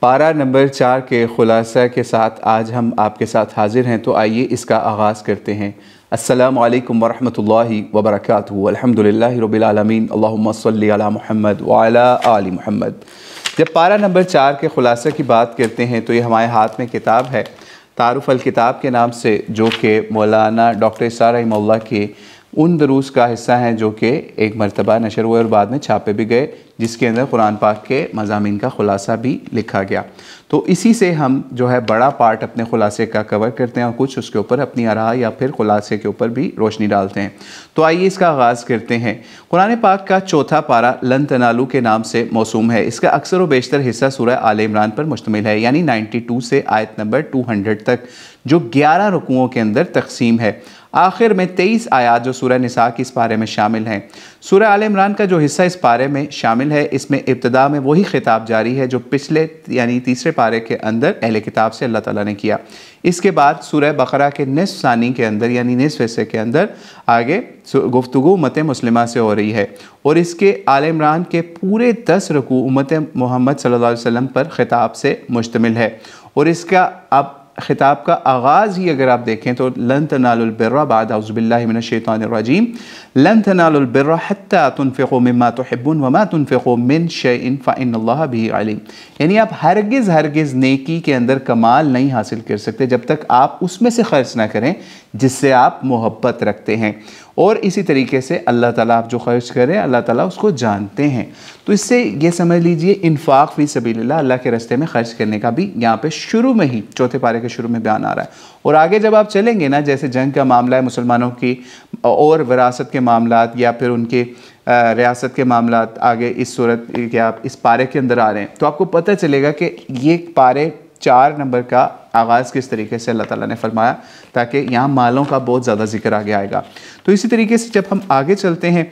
پارہ نمبر 4 کے خلاصہ کے ساتھ آج ہم آپ کے ساتھ حاضر ہیں، تو آئیے اس کا آغاز کرتے ہیں۔ السلام علیکم ورحمۃ اللہ وبرکاتہ۔ الحمدللہ رب العالمین، اللہم صلی علی محمد وعلی آل محمد۔ جب پارہ نمبر 4 کے خلاصہ کی بات کرتے ہیں تو یہ ہمارے ہاتھ میں کتاب ہے تعارف الکتاب کے نام سے، جو کہ مولانا ڈاکٹر اسحاق رحمہ اللہ کے ان دروس کا حصہ ہیں جو کہ ایک مرتبہ نشر ہوئے اور بعد میں چھاپے بھی گئے، جس کے اندر قرآن پاک کے مضامین کا خلاصہ بھی لکھا گیا۔ تو اسی سے ہم جو ہے بڑا پارٹ اپنے خلاصے کا کور کرتے ہیں اور کچھ اس کے اوپر اپنی آراء یا پھر خلاصے کے اوپر بھی روشنی ڈالتے ہیں۔ تو آئیے اس کا آغاز کرتے ہیں۔ قرآن پاک کا چوتھا پارہ لن تنالو کے نام سے موسوم ہے۔ اس کا اکثر و بیشتر حصہ سورہ آل عمران پر مشتمل ہے، یعنی 92 سے آیت نمبر 200 تک، جو 11 رکوعوں کے اندر تقسیم ہے۔ آخر میں 23 آیات جو سورہ نساء کی اس پارے میں شامل ہیں۔ سورہ آل عمران کا جو حصہ اس پارے میں شامل ہے، اس میں ابتدا میں وہی خطاب جاری ہے جو پچھلے یعنی تیسرے پارے کے اندر اہل کتاب سے اللہ تعالیٰ نے کیا۔ اس کے بعد سورہ بقرہ کے نصف ثانی کے اندر یعنی نصف حصے کے اندر آگے گفتگو امت مسلمہ سے ہو رہی ہے، اور اس کے آل عمران کے پورے 10 رکوع امت محمد صلی اللہ علیہ وسلم پر خطاب سے مشتمل ہے۔ اور اس کا اب خطاب کا آغاز ہی اگر آپ دیکھیں تو لن تنالوا البر بعد اعوذ باللہ من الشیطان الرجیم لن تنالوا البر حتی تنفقوا مما تحبون وما تنفقوا من شیء فإن اللہ بہ علیم، یعنی آپ ہرگز نیکی کے اندر کمال نہیں حاصل کر سکتے جب تک آپ اس میں سے خرچ نہ کریں جس سے آپ محبت رکھتے ہیں، اور اسی طریقے سے اللہ تعالیٰ آپ جو خرچ کریں اللہ تعالیٰ اس کو جانتے ہیں۔ تو اس سے یہ سمجھ لیجئے انفاق فی سبیل اللہ، اللہ کے راستے میں خرچ کرنے کا بھی یہاں پہ شروع میں ہی چوتھے پارے کے شروع میں بیان آ رہا ہے۔ اور آگے جب آپ چلیں گے نا، جیسے جنگ کا معاملہ ہے، مسلمانوں کی اور وراثت کے معاملات یا پھر ان کے ریاست کے معاملات آگے اس صورت کہ آپ اس پارے کے اندر آ رہے ہیں، تو آپ کو پتہ چلے گا کہ یہ پارے 4 نمبر کا آغاز کس طریقے سے اللہ تعالیٰ نے فرمایا، تاکہ یہاں مالوں کا بہت زیادہ ذکر آگے آئے گا۔ تو اسی طریقے سے جب ہم آگے چلتے ہیں،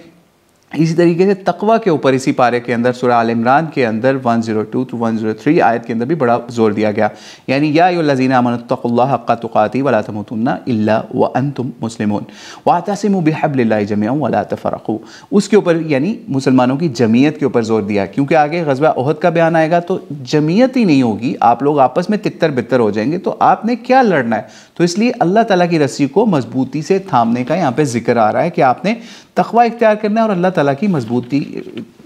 اسی طریقے سے تقوی کے اوپر اسی پارے کے اندر سورہ آل عمران کے اندر 102 to 103 آیت کے اندر بھی بڑا زور دیا گیا، یعنی یا ایھا الذین آمنوا اتقوا اللہ حق تقاتہ ولا تموتن الا وانتم مسلمون واعتصموا بحبل اللہ جميعا ولا تفرقوا، اس کے اوپر یعنی مسلمانوں کی جمعیت کے اوپر زور دیا، کیونکہ آگے غزوہ احد کا بیان آئے گا تو جمعیت ہی نہیں ہوگی، آپ لوگ آپس میں تتر بتر ہو جائیں گے، تو آپ نے کیا لڑنا ہے؟ تو اس لیے اللہ تعالیٰ کی رسی کو مضبوطی سے تھامنے کا یہاں پہ ذکر آ رہا ہے کہ آپ نے تقوی اختیار کرنا ہے، اور اللہ تعالیٰ کی مضبوطی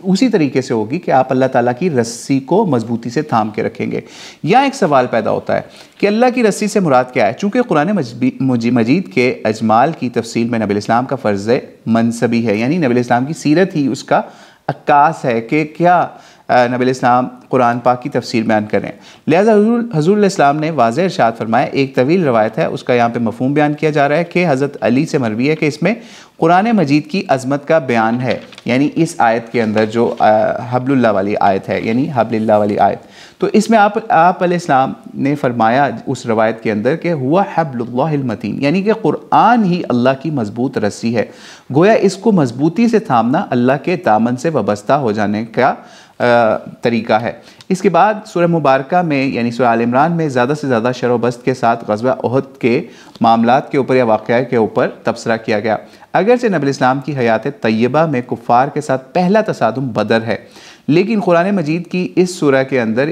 اسی طریقے سے ہوگی کہ آپ اللہ تعالیٰ کی رسی کو مضبوطی سے تھام کے رکھیں گے۔ یہاں ایک سوال پیدا ہوتا ہے کہ اللہ کی رسی سے مراد کیا ہے؟ چونکہ قرآن مجید کے اجمال کی تفصیل میں نبی الاسلام کا فرض منصبی ہے، یعنی نبی الاسلام کی سیرت ہی اس کا عکاس ہے کہ کیا نبی الاسلام قرآن پاک کی تفسیر بیان کریں۔ لہذا حضور علیہ السلام نے واضح ارشاد فرمایا، ایک طویل روایت ہے، اس کا یہاں پہ مفہوم بیان کیا جا رہا ہے کہ حضرت علی سے مروی ہے کہ اس میں قرآن مجید کی عظمت کا بیان ہے، یعنی اس آیت کے اندر جو حبل اللہ والی آیت ہے، یعنی حبل اللہ والی آیت، تو اس میں آپ علیہ السلام نے فرمایا اس روایت کے اندر کہ ہوا حبل اللہ المتین، یعنی کہ قرآن ہی اللہ کی مضبوط رسی ہے، گویا اس کو مضبوطی سے تھامنا اللہ کے دامن سے وابستہ ہو جانے کا طریقہ ہے۔ اس کے بعد سورہ مبارکہ میں یعنی سورہ آل عمران میں زیادہ سے زیادہ شرح و بسط کے ساتھ غزوہ احد کے معاملات کے اوپر یا واقعہ کے اوپر تبصرہ کیا گیا۔ اگرچہ نبی الاسلام کی حیات طیبہ میں کفار کے ساتھ پہلا تصادم بدر ہے، لیکن قرآن مجید کی اس سورہ کے اندر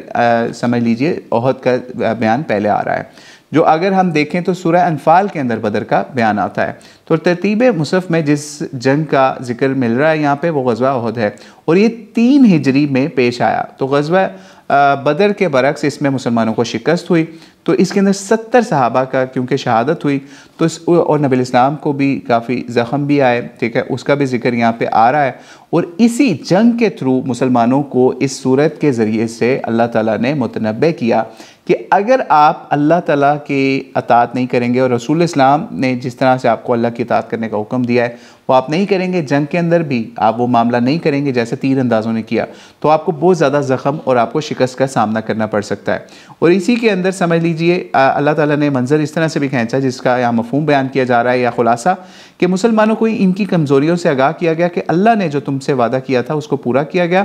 سمجھ لیجئے احد کا بیان پہلے آ رہا ہے، جو اگر ہم دیکھیں تو سورہ انفال کے اندر بدر کا بیان آتا ہے۔ تو ترتیب مصحف میں جس جنگ کا ذکر مل رہا ہے یہاں پہ وہ غزوہ احد ہے، اور یہ 3 ہجری میں پیش آیا۔ تو غزوہ بدر کے برعکس اس میں مسلمانوں کو شکست ہوئی، تو اس کے اندر 70 صحابہ کا کیونکہ شہادت ہوئی، تو اور نبی الاسلام کو بھی کافی زخم بھی آئے، ٹھیک ہے، اس کا بھی ذکر یہاں پہ آ رہا ہے، اور اسی جنگ کے تھرو مسلمانوں کو اس صورت کے ذریعے سے اللہ تعالیٰ نے متنبہ کیا کہ اگر آپ اللہ تعالیٰ کی اطاعت نہیں کریں گے اور رسول اسلام نے جس طرح سے آپ کو اللہ کی اطاعت کرنے کا حکم دیا ہے وہ آپ نہیں کریں گے، جنگ کے اندر بھی آپ وہ معاملہ نہیں کریں گے جیسے تیر اندازوں نے کیا، تو آپ کو بہت زیادہ زخم اور آپ کو شکست کا سامنا کرنا پڑ سکتا ہے۔ اور اسی کے اندر سمجھ لیجئے اللہ تعالیٰ نے منظر اس طرح سے بھی کھینچا جس کا یہاں مفہوم بیان کیا جا رہا ہے یا خلاصہ، کہ مسلمانوں کو ان کی کمزوریوں سے آگاہ کیا گیا کہ اللہ نے جو تم سے وعدہ کیا تھا اس کو پورا کیا گیا،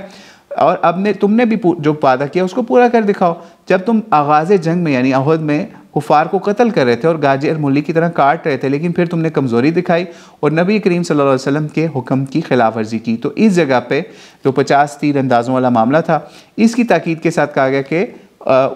اور اب تم نے بھی جو وعدہ کیا اس کو پورا کر دکھاؤ۔ جب تم آغاز جنگ میں یعنی احد میں کفار کو قتل کر رہے تھے اور گاجر مولی کی طرح کاٹ رہے تھے، لیکن پھر تم نے کمزوری دکھائی اور نبی کریم صلی اللہ علیہ وسلم کے حکم کی خلاف ورزی کی، تو اس جگہ پہ جو 50 تیر اندازوں والا معاملہ تھا اس کی تاکید کے ساتھ کہا گیا کہ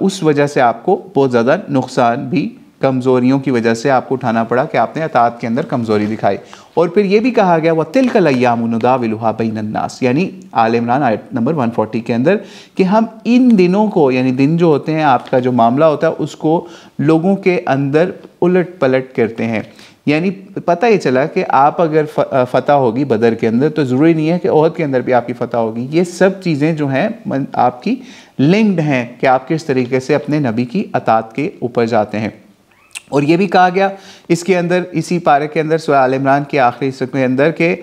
اس وجہ سے آپ کو بہت زیادہ نقصان بھی کمزوریوں کی وجہ سے آپ کو اٹھانا پڑا کہ آپ نے اطاعت کے اندر کمزوری دکھائی۔ اور پھر یہ بھی کہا گیا وَتِلْكَ الْأَيَّامُ نُدَاوِلُهَا بَيْنَ النَّاسِ، یعنی آل عمران آیت نمبر 140 کے اندر، کہ ہم ان دنوں کو، یعنی دن جو ہوتے ہیں آپ کا جو معاملہ ہوتا ہے اس کو لوگوں کے اندر الٹ پلٹ کرتے ہیں۔ یعنی پتہ یہ چلا کہ آپ اگر فتح ہوگی بدر کے اندر تو ضروری نہیں ہے کہ احد کے اندر بھی آپ کی فتح ہوگی۔ یہ سب چیزیں جو ہیں آپ کی لنکڈ ہیں کہ آپ کس طریقے سے اپنے نبی کی اطاعت کے اوپر جاتے ہیں۔ اور یہ بھی کہا گیا اس کے اندر، اسی پارے کے اندر سورہ آل عمران کے آخری حصے کے اندر، کہ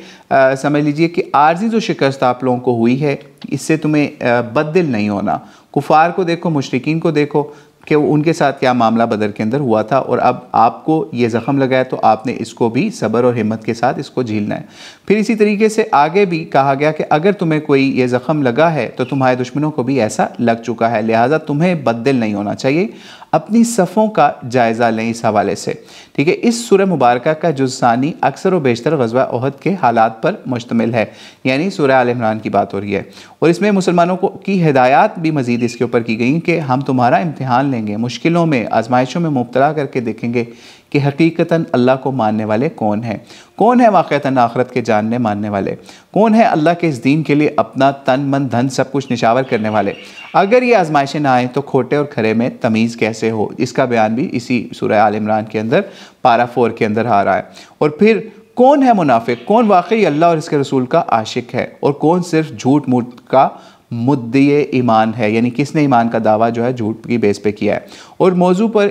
سمجھ لیجئے کہ عارضی جو شکست آپ لوگوں کو ہوئی ہے اس سے تمہیں بددل نہیں ہونا۔ کفار کو دیکھو، مشرکین کو دیکھو کہ ان کے ساتھ کیا معاملہ بدر کے اندر ہوا تھا، اور اب آپ کو یہ زخم لگا ہے تو آپ نے اس کو بھی صبر اور ہمت کے ساتھ اس کو جھیلنا ہے۔ پھر اسی طریقے سے آگے بھی کہا گیا کہ اگر تمہیں کوئی یہ زخم لگا ہے تو تمہارے دشمنوں کو بھی ایسا لگ چکا ہے، لہٰذا تمہیں بددل نہیں ہونا چاہیے۔ اپنی صفوں کا جائزہ لیں اس حوالے سے، ٹھیک ہے۔ اس سورہ مبارکہ کا جز ثانی اکثر و بیشتر غزوہ احد کے حالات پر مشتمل ہے، یعنی سورہ آل عمران کی بات ہو رہی ہے، اور اس میں مسلمانوں کی ہدایات بھی مزید اس کے اوپر کی گئی کہ ہم تمہارا امتحان لیں گے، مشکلوں میں، آزمائشوں میں مبتلا کر کے دیکھیں گے کہ حقیقتاً اللہ کو ماننے والے کون ہیں، کون ہے واقعتاً آخرت کے جاننے ماننے والے، کون ہے اللہ کے اس دین کے لیے اپنا تن من دھن سب کچھ نشاور کرنے والے۔ اگر یہ آزمائشیں نہ آئیں تو کھوٹے اور کھرے میں تمیز کیسے ہو، اس کا بیان بھی اسی سورہ آل عمران کے اندر پارہ 4 کے اندر آ رہا ہے۔ اور پھر کون ہے منافق، کون واقعی اللہ اور اس کے رسول کا عاشق ہے، اور کون صرف جھوٹ موٹ کا مدعی ایمان ہے، یعنی کس نے ایمان کا دعویٰ جو ہے جھوٹ کی بیس پہ کیا ہے۔ اور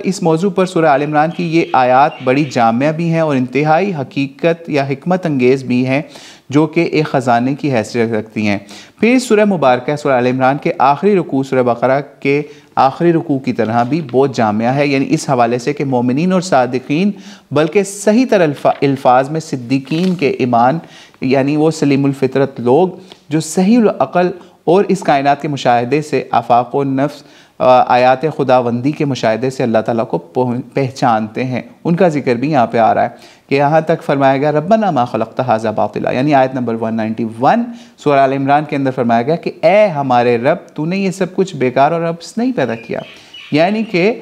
اس موضوع پر سورہ آل عمران کی یہ آیات بڑی جامع بھی ہیں اور انتہائی حقیقت یا حکمت انگیز بھی ہیں، جو کہ ایک خزانے کی حیثیت رکھتی ہیں۔ پھر سورہ مبارکہ سورہ آل عمران کے آخری رکوع سورہ بقرہ کے آخری رکوع کی طرح بھی بہت جامع ہے، یعنی اس حوالے سے کہ مومنین اور صادقین، بلکہ صحیح تر الفاظ میں صدیقین کے ایمان، یعنی وہ سلیم الفطرت لوگ جو صحیح العقل اور اس کائنات کے مشاہدے سے، آفاق و نفس، آیات خداوندی کے مشاہدے سے اللہ تعالیٰ کو پہچانتے ہیں، ان کا ذکر بھی یہاں پہ آ رہا ہے کہ یہاں تک فرمایا گیا ربنا ما خلقت ھذا باطلا، یعنی آیت نمبر 191 سورہ آل عمران کے اندر فرمایا گیا کہ اے ہمارے رب، تو نے یہ سب کچھ بیکار اور عبث نہیں پیدا کیا۔ یعنی کہ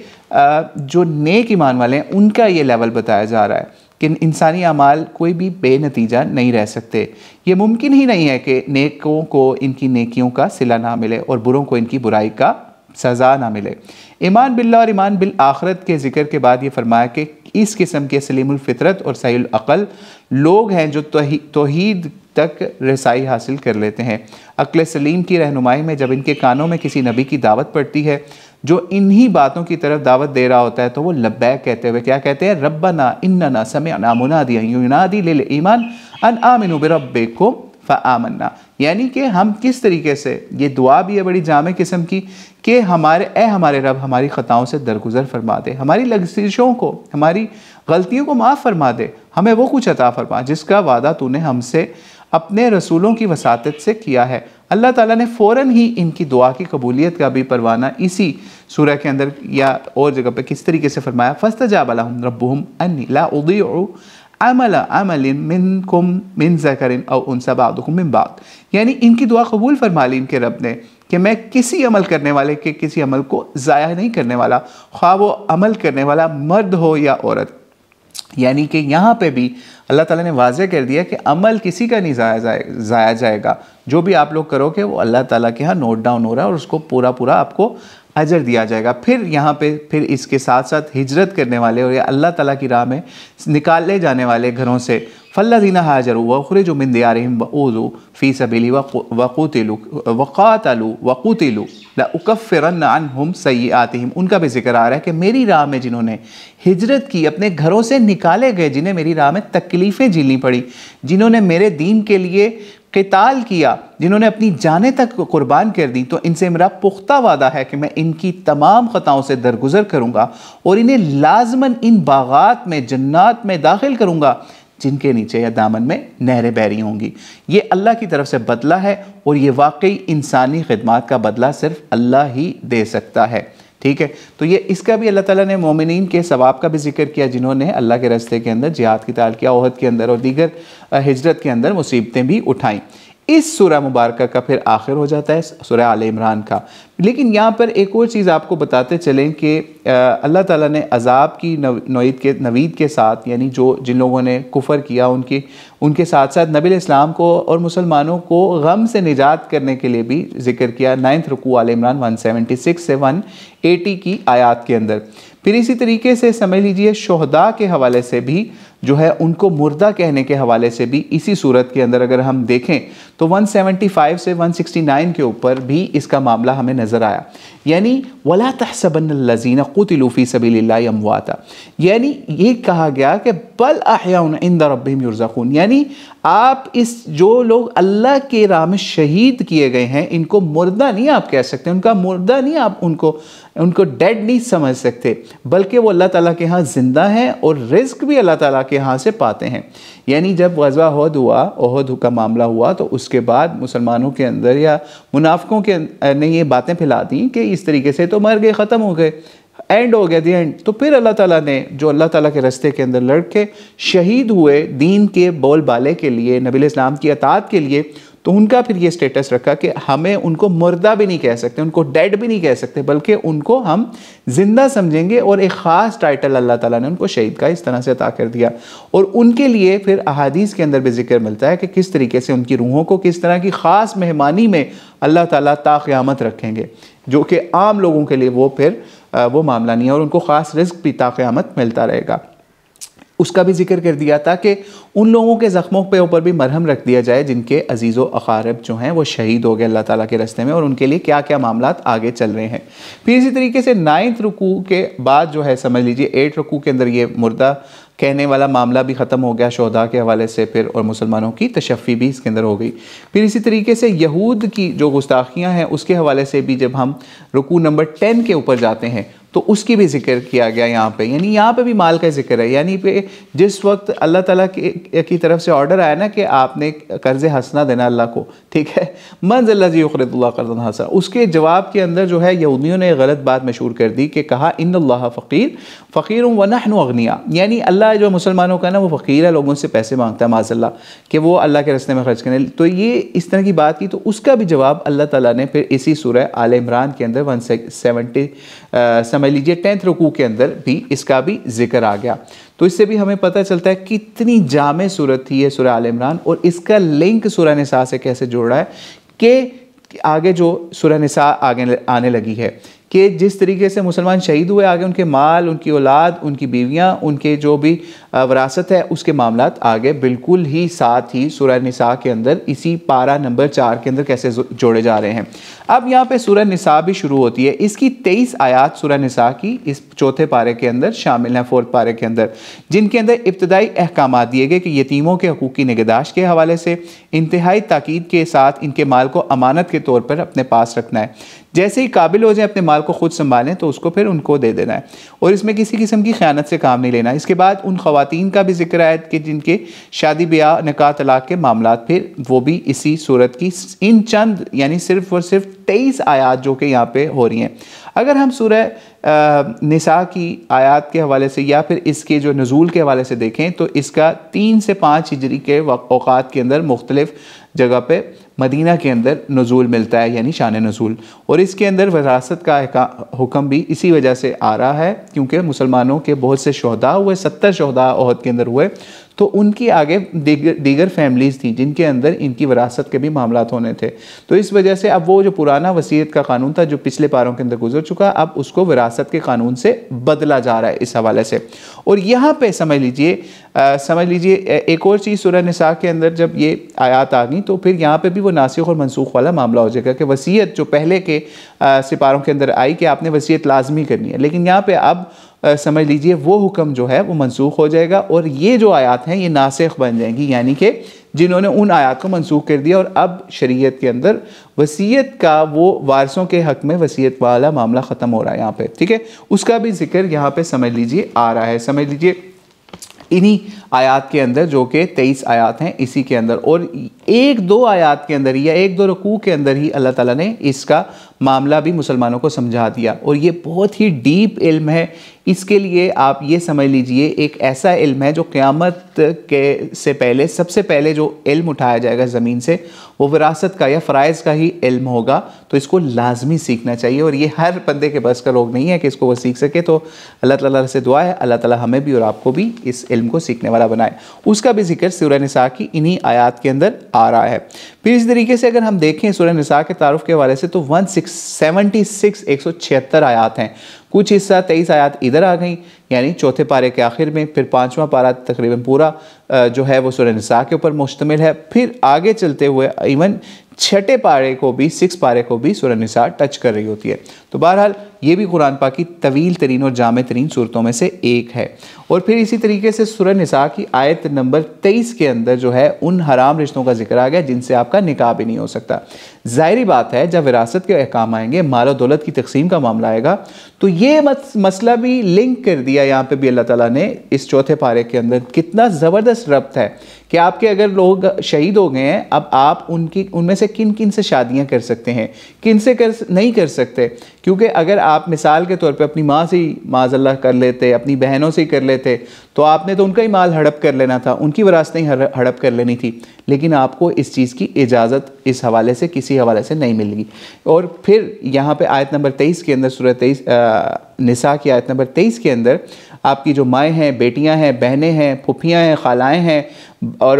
جو نیک ایمان والے ہیں ان کا یہ لیول بتایا جا رہا ہے کہ انسانی اعمال کوئی بھی بے نتیجہ نہیں رہ سکتے۔ یہ ممکن ہی نہیں ہے کہ نیکوں کو ان کی نیکیوں کا صلہ نہ ملے اور بروں کو ان کی برائی کا سزا نہ ملے۔ ایمان باللہ اور ایمان بالآخرت کے ذکر کے بعد یہ فرمایا کہ اس قسم کے سلیم الفطرت اور صحیح العقل لوگ ہیں جو توحید تک رسائی حاصل کر لیتے ہیں۔ عقل سلیم کی رہنمائی میں جب ان کے کانوں میں کسی نبی کی دعوت پڑتی ہے جو انہی باتوں کی طرف دعوت دے رہا ہوتا ہے تو وہ لبیک کہتے ہوئے کیا کہتے ہیں؟ ربنا اننا سمعنا منادیا ینادی للایمان ان آمنوا بربکم فآمنا، یعنی کہ ہم کس طریقے سے، یہ دعا بھی ہے بڑی جامع قسم کی کہ اے ہمارے رب ہماری خطاؤں سے درگزر فرما دے، ہماری لغزشوں کو، ہماری غلطیوں کو معاف فرما دے، ہمیں وہ کچھ عطا فرما جس کا وعدہ تو نے ہم سے اپنے رسولوں کی وساطت سے کیا ہے۔ اللہ تعالیٰ نے فوراً ہی ان کی دعا کی قبولیت کا بھی پروانہ اسی سورہ کے اندر یا اور جگہ پہ کس طریقے سے فرمایا فاستجاب لهم ربهم انی لا اضیع عمل منکم من ذکر او انثی بعضکم من بعض، یعنی ان کی دعا قبول فرما لی ان کے رب نے کہ میں کسی عمل کرنے والے کے کسی عمل کو ضائع نہیں کرنے والا، خواہ وہ عمل کرنے والا مرد ہو یا عورت۔ یعنی کہ یہاں پہ بھی اللہ تعالیٰ نے واضح کر دیا کہ عمل کسی کا نہیں ضائع جائے گا، جو بھی آپ لوگ کرو گے وہ اللہ تعالیٰ کے ہاں نوٹ ڈاؤن ہو رہا ہے اور اس کو پورا آپ کو اجر دیا جائے گا۔ پھر یہاں پہ اس کے ساتھ ساتھ ہجرت کرنے والے اور اللہ تعالیٰ کی راہ میں نکالے جانے والے گھروں سے فالذین ہاجروا واخرجوا من دیارہم واوذوا فی سبیلی وقاتلوا وقتلوا لأکفرن عنہم سیئاتہم، ان کا بھی ذکر آ رہا ہے کہ میری راہ میں جنہوں نے ہجرت کی، اپنے گھروں سے نکالے گئے، جنہیں میری راہ میں تکلیفیں جھیلنی پڑی، جنہوں نے میرے دین کے لیے قتال کیا، جنہوں نے اپنی جانیں تک قربان کر دی، تو ان سے میرا پختہ وعدہ ہے کہ میں ان کی تمام خطاؤں سے درگزر کروں گا اور انہیں لازماً ان باغات میں، جنات میں داخل کروں گا جن کے نیچے یا دامن میں نہریں بہہ رہی ہوں گی۔ یہ اللہ کی طرف سے بدلہ ہے اور یہ واقعی انسانی خدمات کا بدلہ صرف اللہ ہی دے سکتا ہے، ٹھیک ہے۔ تو یہ اس کا بھی اللہ تعالیٰ نے مومنین کے ثواب کا بھی ذکر کیا جنہوں نے اللہ کے راستے کے اندر جہاد قتال کیا، احد کے اندر اور دیگر ہجرت کے اندر مصیبتیں بھی اٹھائیں۔ اس سورہ مبارکہ کا پھر آخر ہو جاتا ہے سورہ آل عمران کا۔ لیکن یہاں پر ایک اور چیز آپ کو بتاتے چلیں کہ اللہ تعالیٰ نے عذاب کی نوید کے ساتھ، یعنی جن لوگوں نے کفر کیا ان کے ساتھ ساتھ نبی علیہ السلام کو اور مسلمانوں کو غم سے نجات کرنے کے لیے بھی ذکر کیا 9 رکوع آل عمران 176 سے 180 کی آیات کے اندر۔ پھر اسی طریقے سے سمجھ لیجئے شہداء کے حوالے سے بھی جو ہے ان کو مردہ کہنے کے حوالے سے بھی اسی صورت کے اندر اگر ہم دیکھیں تو 175 سے 169 کے اوپر بھی اس کا معاملہ ہمیں نظر آیا، یعنی وَلَا تَحْسَبَنَّ الَّذِينَ قُتِلُوا فِي سَبِيلِ اللَّهِ أَمْوَاتًا، یعنی یہ کہا گیا کہ بل احیاء عند ربہم یرزقون، یعنی آپ جو لوگ اللہ کے راہ میں شہید کیے گئے ہیں ان کو مردہ نہیں آپ کہہ سکتے، ان کا مردہ نہیں آپ ان کو ڈیڈ نہیں سمجھ سکتے، بلکہ وہ اللہ تعالیٰ کے ہاں زندہ ہیں اور رزق بھی اللہ تعالیٰ کے ہاں سے پاتے ہیں۔ یعنی جب غزوہ احد کا معاملہ ہوا تو اس کے بعد مسلمانوں کے اندر یا منافقوں نے یہ باتیں پھیلا دیں کہ اس طریقے سے تو مر گئے، ختم ہو گئے، اینڈ ہو گیا، دی اینڈ۔ تو پھر اللہ تعالیٰ نے جو اللہ تعالیٰ کے راستے کے اندر لڑ کے شہید ہوئے دین کے بول بالے کے لیے، نبی علیہ السلام کی اطاعت کے لیے، تو ان کا پھر یہ سٹیٹس رکھا کہ ہمیں ان کو مردہ بھی نہیں کہہ سکتے، ان کو ڈیڈ بھی نہیں کہہ سکتے، بلکہ ان کو ہم زندہ سمجھیں گے، اور ایک خاص ٹائٹل اللہ تعالیٰ نے ان کو شہید کا اس طرح سے عطا کر دیا۔ اور ان کے لیے پھر احادیث کے اندر بھی ذکر ملتا ہے کہ کس طریقے سے ان کی روحوں کو کس طرح کی خاص مہمانی میں اللہ تعالیٰ تا قیامت رکھیں گے، جو کہ عام لوگوں کے لیے وہ پھر وہ معاملہ نہیں ہے، اور ان کو خاص رزق بھی تا قیامت ملتا رہے گا۔ اس کا بھی ذکر کر دیا تاکہ ان لوگوں کے زخموں پہ اوپر بھی مرہم رکھ دیا جائے جن کے عزیز و اقارب جو ہیں وہ شہید ہو گئے اللہ تعالیٰ کے راستے میں، اور ان کے لیے کیا کیا معاملات آگے چل رہے ہیں۔ پھر اسی طریقے سے 9 رکوع کے بعد جو ہے سمجھ لیجئے 8 رکوع کے اندر یہ مردہ کہنے والا معاملہ بھی ختم ہو گیا شہداء کے حوالے سے، پھر اور مسلمانوں کی تشفی بھی اس کے اندر ہو گئی۔ پھر اسی طریقے سے یہود کی جو گستاخیاں ہیں اس کے حوالے سے بھی جب ہم رکوع نمبر 10 کے اوپر جاتے ہیں تو اس کی بھی ذکر کیا گیا یہاں پہ، یعنی یہاں پہ بھی مال کا ذکر ہے، یعنی پہ جس وقت اللہ تعالیٰ کی طرف سے آرڈر آیا نا کہ آپ نے قرض حسنہ دینا اللہ کو، ٹھیک ہے، من ذا الذی یقرض اللہ قرضا حسنا، اس کے جواب کے اندر جو ہے یہودیوں نے غلط بات مشہور کر دی کہ کہا ان اللہ فقیر ونحن اغنیاء، یعنی اللہ جو مسلمانوں کا نا وہ فقیر ہے، لوگوں سے پیسے مانگتا ہے معاذ اللہ کہ وہ اللہ کے راستے میں خرچ کریں، تو یہ اس طرح کی بات کی، تو اس کا بھی جواب اللہ تعالیٰ نے پھر اسی سورہ آل عمران کے اندر 170 سمجھ لیجئے 10 رکوع کے اندر بھی اس کا بھی ذکر آ گیا۔ تو اس سے بھی ہمیں پتہ چلتا ہے کتنی جامع صورت تھی یہ سورہ آل عمران، اور اس کا لنک سورہ نساء سے کیسے جوڑ رہا ہے کہ آگے جو سورہ نساء آگے آنے لگی ہے کہ جس طریقے سے مسلمان شہید ہوئے، آگے ان کے مال، ان کی اولاد، ان کی بیویاں، ان کے جو بھی وراثت ہے اس کے معاملات آگے بالکل ہی ساتھ ہی سورہ نساء کے اندر اسی پارہ نمبر 4 کے اندر کیسے جوڑے جا رہے ہیں۔ اب یہاں پہ سورہ نساء بھی شروع ہوتی ہے، اس کی 23 آیات سورہ نساء کی اس 4تھے پارے کے اندر شامل ہیں، 4تھ پارے کے اندر، جن کے اندر ابتدائی احکامات دیے گئے کہ یتیموں کے حقوق کی نگہداشت کے حوالے سے انتہائی تاکید کے ساتھ ان کے مال کو امانت کے طور پر اپنے پاس رکھنا ہے، جیسے ہی قابل ہو جائیں اپنے مال کو خود سنبھالیں تو اس کو پھر ان کو دے دینا ہے، اور اس میں کسی قسم کی خیانت سے کام نہیں لینا۔ اس کے بعد ان خواتین کا بھی ذکر ہے کہ جن کے شادی بیاہ، نکاح، طلاق کے معاملات پھر وہ بھی اسی صورت کی ان چند یعنی صرف اور صرف 23 آیات جو کہ یہاں پہ ہو رہی ہیں۔ اگر ہم سورہ نساء کی آیات کے حوالے سے یا پھر اس کے جو نزول کے حوالے سے دیکھیں تو اس کا 3 سے 5 ہجری کے اوقات کے اندر مختلف جگہ پہ مدینہ کے اندر نزول ملتا ہے، یعنی شان نزول، اور اس کے اندر وراثت کا حکم بھی اسی وجہ سے آ رہا ہے کیونکہ مسلمانوں کے بہت سے شہداء ہوئے، 70 شہداء احد کے اندر ہوئے، تو ان کی آگے دیگر فیملیز تھیں جن کے اندر ان کی وراثت کے بھی معاملات ہونے تھے، تو اس وجہ سے اب وہ جو پرانا وصیت کا قانون تھا جو پچھلے پاروں کے اندر گزر چکا، اب اس کو وراثت کے قانون سے بدلا جا رہا ہے اس حوالے سے۔ اور یہاں پہ سمجھ لیجئے ایک اور چیز سورہ نساء کے اندر جب یہ آیات آ گئیں تو پھر یہاں پہ بھی وہ ناسخ اور منسوخ والا معاملہ ہو جائے گا کہ وصیت جو پہلے کے سپاروں کے اندر آئی کہ آپ نے وصیت لازمی کرنی ہے، لیکن یہاں پہ اب سمجھ لیجئے وہ حکم جو ہے وہ منسوخ ہو جائے گا، اور یہ جو آیات ہیں یہ ناسخ بن جائیں گی، یعنی کہ جنہوں نے ان آیات کو منسوخ کر دیا، اور اب شریعت کے اندر وصیت کا وہ وارثوں کے حق میں وصیت والا معاملہ ختم ہو رہا ہے یہاں پہ، ٹھیک ہے، اس کا بھی ذکر یہاں پہ سمجھ لیجئے آ رہا ہے۔ سمجھ لیجئے انہی آیات کے اندر جو کہ 23 آیات ہیں اسی کے اندر، اور 1-2 آیات کے اندر یا 1-2 رکوع کے اندر ہی اللہ تعالیٰ نے اس کا معاملہ بھی مسلمانوں کو سمجھا دیا، اور یہ بہت ہی ڈیپ علم ہے۔ اس کے لیے آپ یہ سمجھ لیجئے ایک ایسا علم ہے جو قیامت سے پہلے سب سے پہلے جو علم اٹھایا جائے گا زمین سے وہ وراثت کا یا فرائض کا ہی علم ہوگا، تو اس کو لازمی سیکھنا چاہیے، اور یہ ہر بندے کے بس کا لوگ نہیں ہے کہ اس کو وہ سیکھ سکے۔ تو اللہ تعالیٰ سے دعا ہے اللہ تعالیٰ ہمیں بھی اور آپ کو بھی اس علم کو سیکھنے والا بنائے۔ اس کا بھی ذکر سورہ نساء کی انہی آیات کے اندر آ رہا ہے۔ پھر اس طریقے سے اگر ہم دیکھیں سورہ نساء کے تعارف کے حوالے سے تو 176 آیات ہیں، کچھ حصہ 23 آیات ادھر آ گئیں یعنی چوتھے پارے کے آخر میں، پھر 5واں پارہ تقریباً پورا جو ہے وہ سورہ نساء کے اوپر مشتمل ہے، پھر آگے چلتے ہوئے ایون چھٹے پارے کو بھی 6 پارے کو بھی سورہ نساء ٹچ کر رہی ہوتی ہے۔ تو بہرحال یہ بھی قرآن پاک کی طویل ترین اور جامع ترین صورتوں میں سے ایک ہے۔ اور پھر اسی طریقے سے سورہ نساء کی آیت نمبر 23 کے اندر جو ہے ان حرام رشتوں کا ذکر آ گیا جن سے آپ کا نکاح بھی نہیں ہو سکتا۔ ظاہری بات ہے جب وراثت کے احکام آئیں گے، مال و دولت کی تقسیم کا معاملہ آئے گا، تو یہ مسئلہ بھی لنک کر دیا یہاں پہ بھی اللہ تعالیٰ نے اس چوتھے پارے کے اندر۔ کتنا زبردست ربط ہے کہ آپ کے اگر لوگ شہید ہو گئے ہیں، اب آپ ان میں سے کن کن سے شادیاں کر سکتے ہیں، کن سے نہیں کر سکتے، کیونکہ اگر آپ مثال کے طور پہ اپنی ماں سے ہی معاذ اللہ کر لیتے، اپنی بہنوں سے ہی کر لیتے، تو آپ نے تو ان کا ہی مال ہڑپ کر لینا تھا، ان کی وراثتیں ہی ہڑپ کر لینی تھی، لیکن آپ کو اس چیز کی اجازت اس حوالے سے کسی حوالے سے نہیں ملے گی۔ اور پھر یہاں پہ آیت نمبر 23 کے اندر سورہ نساء کی آیت نمبر 23 کے اندر آپ کی جو مائیں ہیں، بیٹیاں ہیں، بہنیں ہیں، پھپھیاں ہیں، خالائیں ہیں، اور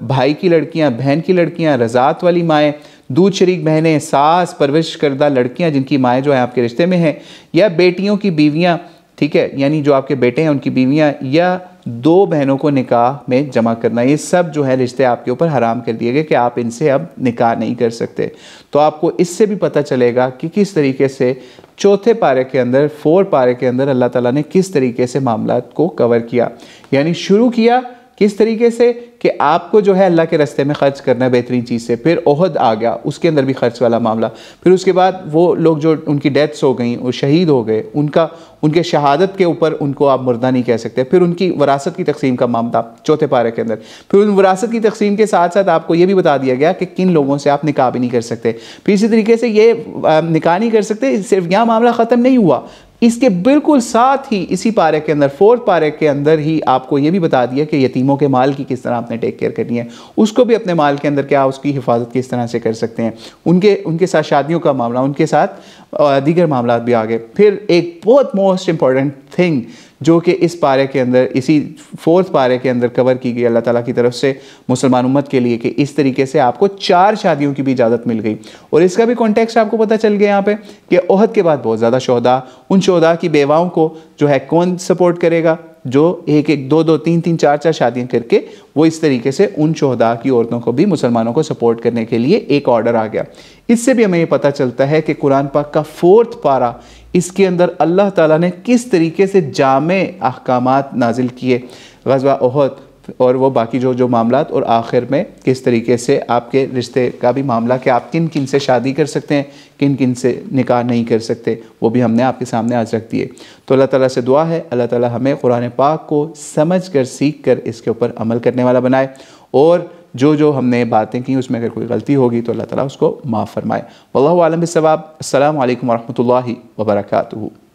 بھائی کی لڑکیاں، بہن کی لڑکیاں، رضاعت والی مائیں، دودھ شریک بہنیں، ساس پرورش کردہ لڑکیاں جن کی مائیں جو ہیں آپ کے رشتے میں ہیں، یا بیٹیوں کی بیویاں، ٹھیک ہے، یعنی جو آپ کے بیٹے ہیں ان کی بیویاں، یا 2 بہنوں کو نکاح میں جمع کرنا، یہ سب جو ہے رشتے آپ کے اوپر حرام کر دیے گئے کہ آپ ان سے اب نکاح نہیں کر سکتے۔ تو آپ کو اس سے بھی پتہ چلے گا کہ کس طریقے سے چوتھے پارے کے اندر 4 پارے کے اندر اللہ تعالیٰ نے کس طریقے سے معاملات کو کور کیا، یعنی شروع کیا کس طریقے سے کہ آپ کو جو ہے اللہ کے راستے میں خرچ کرنا ہے بہترین چیز سے، پھر احد آ گیا، اس کے اندر بھی خرچ والا معاملہ، پھر اس کے بعد وہ لوگ جو ان کی ڈیتھس ہو گئیں، وہ شہید ہو گئے، ان کے شہادت کے اوپر ان کو آپ مردہ نہیں کہہ سکتے، پھر ان کی وراثت کی تقسیم کا معاملہ چوتھے پارے کے اندر، پھر ان وراثت کی تقسیم کے ساتھ ساتھ آپ کو یہ بھی بتا دیا گیا کہ کن لوگوں سے آپ نکاح بھی نہیں کر سکتے، پھر اسی طریقے سے یہ نکاح نہیں کر سکتے، صرف یہاں معاملہ ختم نہیں ہوا، اس کے بالکل ساتھ ہی اسی پارے کے اندر 4 پارے کے اندر ہی آپ کو یہ بھی بتا دیا کہ یتیموں کے مال کی کس طرح آپ نے ٹیک کیئر کرنی ہے، اس کو بھی اپنے مال کے اندر کیا اس کی حفاظت کس طرح سے کر سکتے ہیں، ان کے ساتھ شادیوں کا معاملہ، ان کے ساتھ دیگر معاملات بھی آگے۔ پھر ایک بہت موسٹ امپورٹنٹ تھنگ جو کہ اس پارے کے اندر اسی 4 پارے کے اندر کور کی گئی اللہ تعالیٰ کی طرف سے مسلمان امت کے لیے، کہ اس طریقے سے آپ کو 4 شادیوں کی بھی اجازت مل گئی، اور اس کا بھی کانٹیکسٹ آپ کو پتہ چل گیا یہاں پہ کہ احد کے بعد بہت زیادہ شہداء، ان شہداء کی بیواؤں کو جو ہے کون سپورٹ کرے گا، جو 1 2 2 3 3 4 4 شادیاں کر کے وہ اس طریقے سے ان شہداء کی عورتوں کو بھی مسلمانوں کو سپورٹ کرنے کے لیے ایک آرڈر آ گیا۔ اس سے بھی ہمیں یہ پتہ چلتا ہے کہ قرآن پاک کا 4 پارہ اس کے اندر اللہ تعالیٰ نے کس طریقے سے جامع احکامات نازل کیے غزوہ احد اور وہ باقی جو معاملات، اور آخر میں کس طریقے سے آپ کے رشتے کا بھی معاملہ کہ آپ کن کن سے شادی کر سکتے ہیں، کن کن سے نکاح نہیں کر سکتے، وہ بھی ہم نے آپ کے سامنے آج رکھ دیے۔ تو اللہ تعالیٰ سے دعا ہے اللہ تعالیٰ ہمیں قرآن پاک کو سمجھ کر سیکھ کر اس کے اوپر عمل کرنے والا بنائے، اور جو ہم نے باتیں کی اس میں اگر کوئی غلطی ہوگی تو اللہ تعالیٰ اس کو معاف فرمائے۔ واللہ اعلم بالصواب۔ السلام علیکم ورحمۃ اللہ وبرکاتہ۔